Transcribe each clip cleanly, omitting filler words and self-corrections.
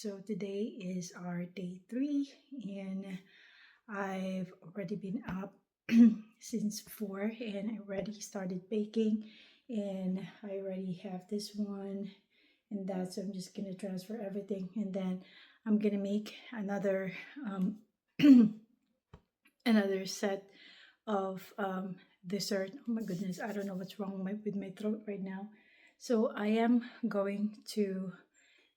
So today is our day 3 and I've already been up since 4 and I already started baking and I already have this one and that, so I'm just gonna transfer everything and then I'm gonna make another another set of dessert. Oh my goodness, I don't know what's wrong with my throat right now. So I am going to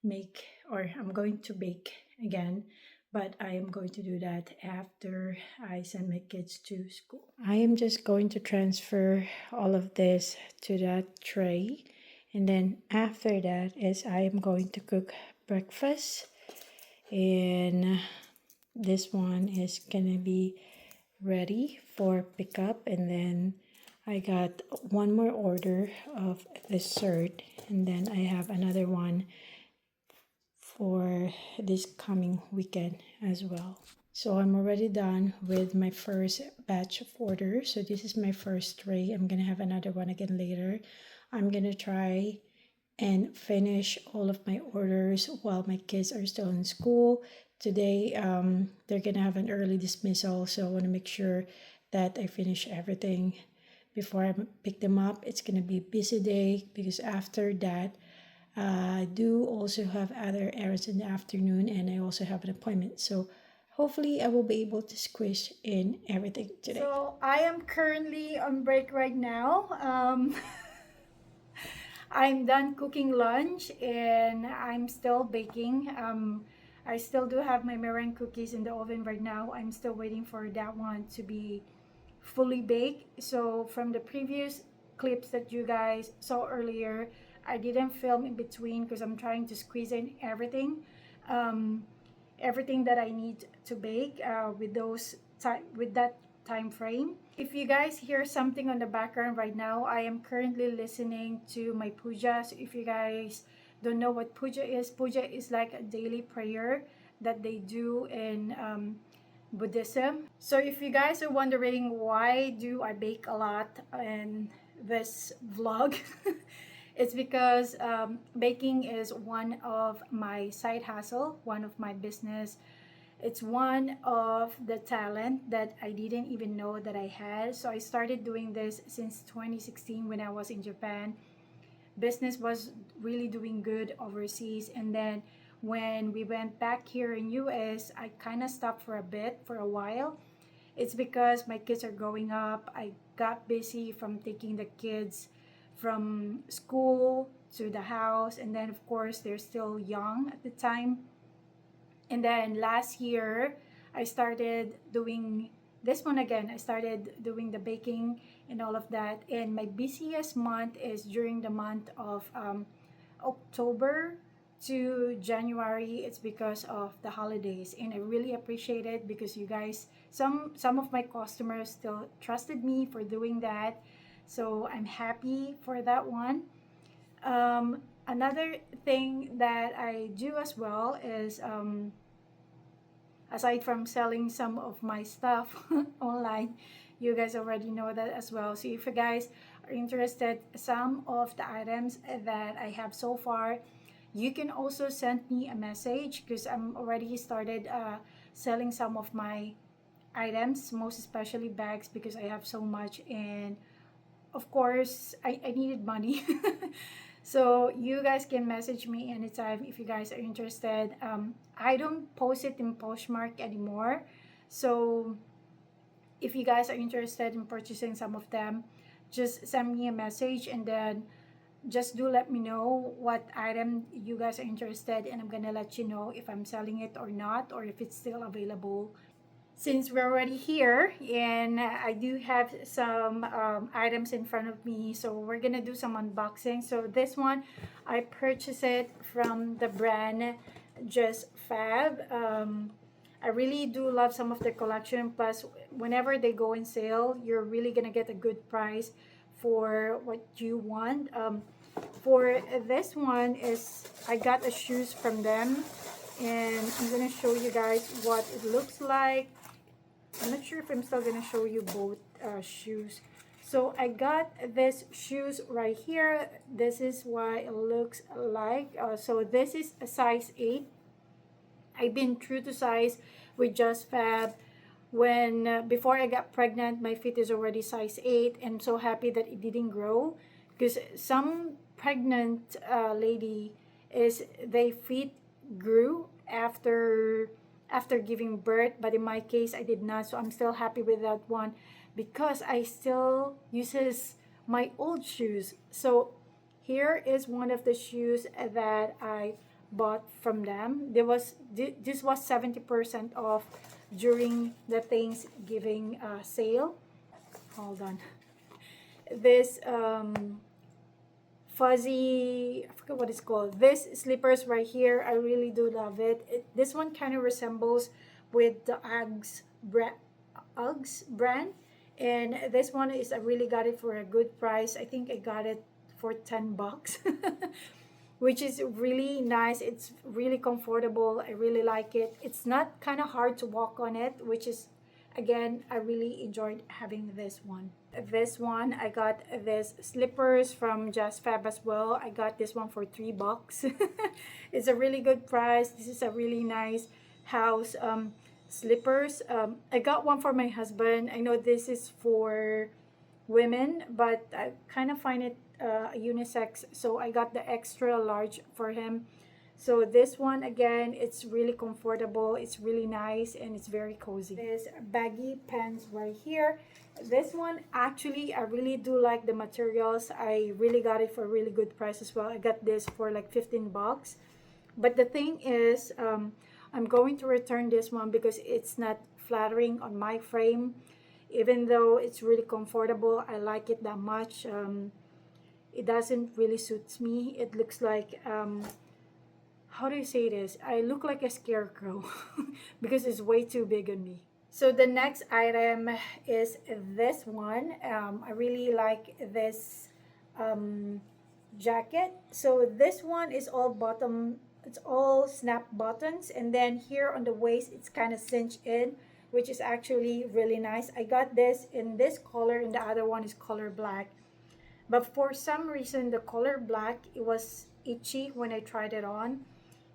make, or I'm going to bake again, but I am going to do that after I send my kids to school. I am just going to transfer all of this to that tray, and then after that is I am going to cook breakfast, and this one is gonna be ready for pickup. And then I got one more order of dessert, and then I have another one for this coming weekend as well. So I'm already done with my first batch of orders. So this is my first tray. I'm gonna have another one again later. I'm gonna try and finish all of my orders while my kids are still in school. Today, they're gonna have an early dismissal, so I want to make sure that I finish everything before I pick them up. It's gonna be a busy day because after that, I do also have other errands in the afternoon, and I also have an appointment. So hopefully, I will be able to squish in everything today. So I am currently on break right now. I'm done cooking lunch and I'm still baking. I still do have my meringue cookies in the oven right now. I'm still waiting for that one to be fully baked. So from the previous clips that you guys saw earlier, I didn't film in between because I'm trying to squeeze in everything. Everything that I need to bake with that time frame. If you guys hear something on the background right now, I am currently listening to my puja. So if you guys don't know what puja is like a daily prayer that they do in Buddhism. So if you guys are wondering why do I bake a lot in this vlog, it's because baking is one of my side hustle, one of my business. It's one of the talent that I didn't even know that I had. So I started doing this since 2016 when I was in Japan. Business was really doing good overseas, and then when we went back here in US, I kind of stopped for a while. It's because my kids are growing up. I got busy from taking the kids from school to the house, and then of course they're still young at the time. And then last year, I started doing this one again. I started doing the baking and all of that. And my busiest month is during the month of October to January. It's because of the holidays, and I really appreciate it because you guys, some of my customers still trusted me for doing that. So I'm happy for that one. Another thing that I do as well is aside from selling some of my stuff online, you guys already know that as well. So if you guys are interested, some of the items that I have so far, you can also send me a message because I'm already started selling some of my items, most especially bags because I have so much, and of course I needed money. So you guys can message me anytime if you guys are interested. I don't post it in Poshmark anymore. So if you guys are interested in purchasing some of them, just send me a message, and then just do let me know what item you guys are interested in, and I'm gonna let you know if I'm selling it or not, or if it's still available. Since we're already here, and I do have some items in front of me, so we're gonna do some unboxing. So this one, I purchased it from the brand JustFab. I really do love some of their collection, plus whenever they go in sale, you're really gonna get a good price for what you want. For this one is I got the shoes from them, and I'm gonna show you guys what it looks like. I'm not sure if I'm still gonna show you both shoes. So I got this shoes right here. This is what it looks like. So this is a size 8. I've been true to size with JustFab. When before I got pregnant, my feet is already size 8. I'm so happy that it didn't grow, because some pregnant lady is their feet grew after giving birth, but in my case I did not. So I'm still happy with that one, because I still uses my old shoes. So here is one of the shoes that I bought from them. This was 70% off during the Thanksgiving sale. Hold on. This fuzzy, I forgot what it's called. This slippers right here, I really do love it. This one kind of resembles with the Uggs brand, and this one is, I really got it for a good price. I think I got it for 10 bucks. Which is really nice. It's really comfortable. I really like it. It's not kind of hard to walk on it, which is, again, I really enjoyed having this one. This one, I got this slippers from JustFab as well. I got this one for 3 bucks. It's a really good price. This is a really nice house slippers. I got one for my husband. I know this is for women, but I kind of find it unisex, so I got the extra large for him. So this one, again, it's really comfortable, it's really nice, and it's very cozy. This baggy pants right here, this one, actually, I really do like the materials. I really got it for a really good price as well. I got this for like 15 bucks. But the thing is, I'm going to return this one because it's not flattering on my frame. Even though it's really comfortable, I like it that much. It doesn't really suit me. It looks like, how do you say this? I look like a scarecrow because it's way too big on me. So the next item is this one. I really like this jacket. So this one is all bottom, it's all snap buttons, and then here on the waist it's kind of cinched in, which is actually really nice. I got this in this color, and the other one is color black. But for some reason, the color black, it was itchy when I tried it on.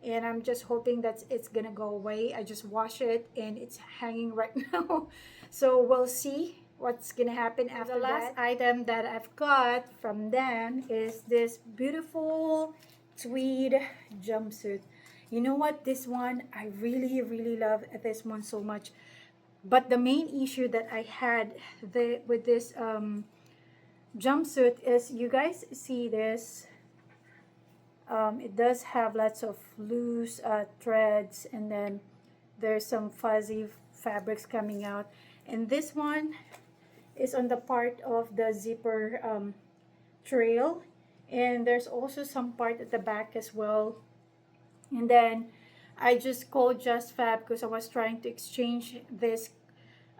And I'm just hoping that it's gonna go away. I just wash it and it's hanging right now. So we'll see what's gonna happen after that. The last item that I've got from them is this beautiful tweed jumpsuit. You know what? This one, I really, really love this one so much. But the main issue that I had with this jumpsuit is, you guys see this, it does have lots of loose threads, and then there's some fuzzy fabrics coming out, and this one is on the part of the zipper trail, and there's also some part at the back as well. And then I just called JustFab because I was trying to exchange this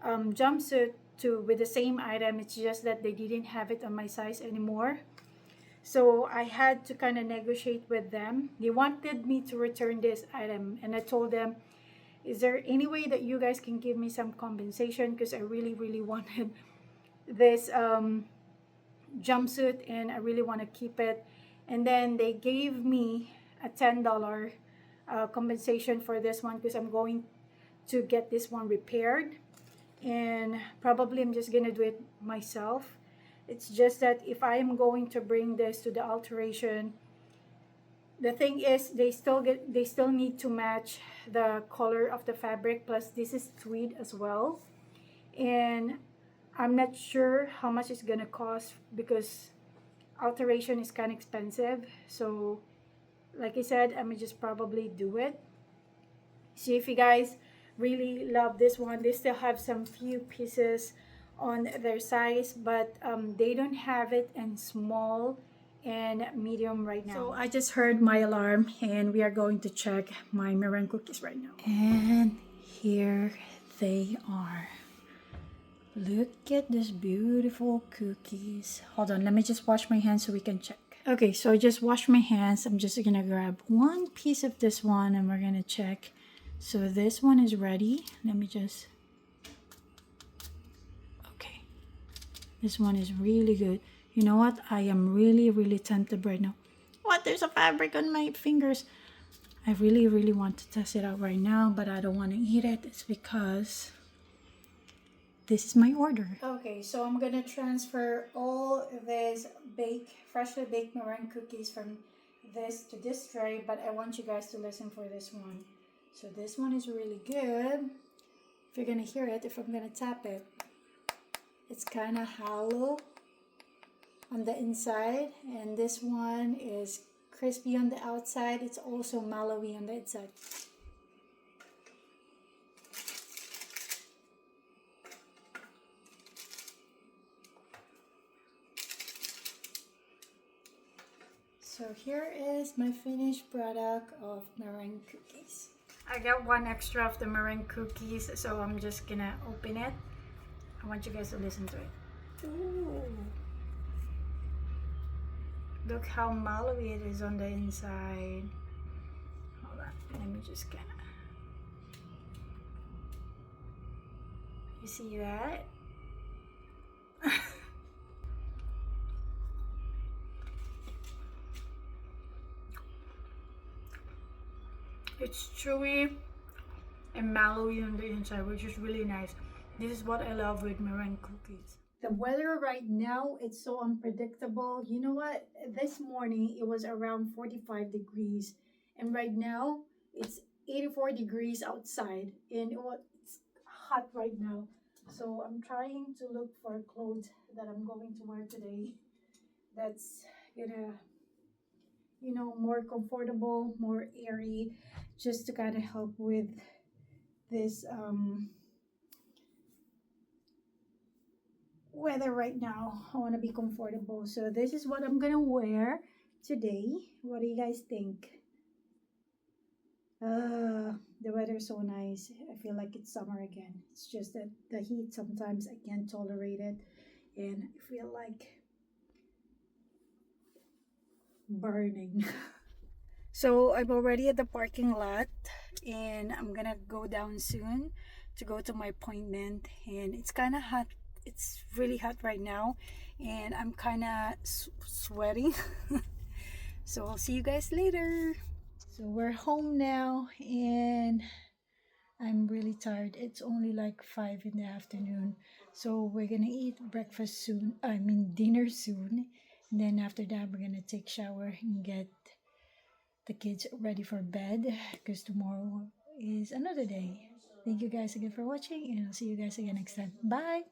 jumpsuit with the same item. It's just that they didn't have it on my size anymore. So I had to kind of negotiate with them. They wanted me to return this item, and I told them, is there any way that you guys can give me some compensation, because I really, really wanted this jumpsuit and I really want to keep it. And then they gave me a $10 compensation for this one, because I'm going to get this one repaired, and probably I'm just gonna do it myself. It's just that if I am going to bring this to the alteration, the thing is they still need to match the color of the fabric, plus this is tweed as well, and I'm not sure how much it's gonna cost because alteration is kind of expensive. So like I said, I'm gonna just probably do it. See if you guys really love this one. They still have some few pieces on their size, but they don't have it in small and medium right now. So I just heard my alarm, and we are going to check my meringue cookies right now. And here they are. Look at these beautiful cookies. Hold on, let me just wash my hands so we can check. Okay, so I just washed my hands. I'm just gonna grab one piece of this one and we're gonna check. So this one is ready. Let me just, okay. This one is really good. You know what? I am really, really tempted right now. What? There's a fabric on my fingers. I really want to test it out right now, but I don't want to eat it. It's because this is my order. Okay, so I'm gonna transfer all these freshly baked meringue cookies from this to this tray, but I want you guys to listen for this one. So this one is really good. If you're gonna hear it, if I'm gonna tap it, it's kind of hollow on the inside, and this one is crispy on the outside. It's also mellowy on the inside. So here is my finished product of meringue cookies. I got one extra of the meringue cookies, so I'm just gonna open it. I want you guys to listen to it. Ooh. Look how mellowy it is on the inside. Hold on, let me just kind of... You see that? It's chewy and mellowy on the inside, which is really nice. This is what I love with meringue cookies. The weather right now, it's so unpredictable. You know what? This morning, it was around 45 degrees. And right now, it's 84 degrees outside. And it's hot right now. So I'm trying to look for clothes that I'm going to wear today. That's gonna, more comfortable, more airy, just to kind of help with this weather right now. I want to be comfortable, so this is what I'm gonna wear today. What do you guys think? The weather is so nice. I feel like it's summer again. It's just that the heat, sometimes I can't tolerate it, and I feel like burning. So I'm already at the parking lot, and I'm gonna go down soon to go to my appointment. And it's kind of hot. It's really hot right now, and I'm kind of sweating. So I'll see you guys later. So we're home now, and I'm really tired. It's only like 5 in the afternoon. So we're gonna eat breakfast soon. I mean dinner soon. And then after that, we're gonna take shower and get the kids ready for bed, because tomorrow is another day. Thank you guys again for watching, and I'll see you guys again next time. Bye!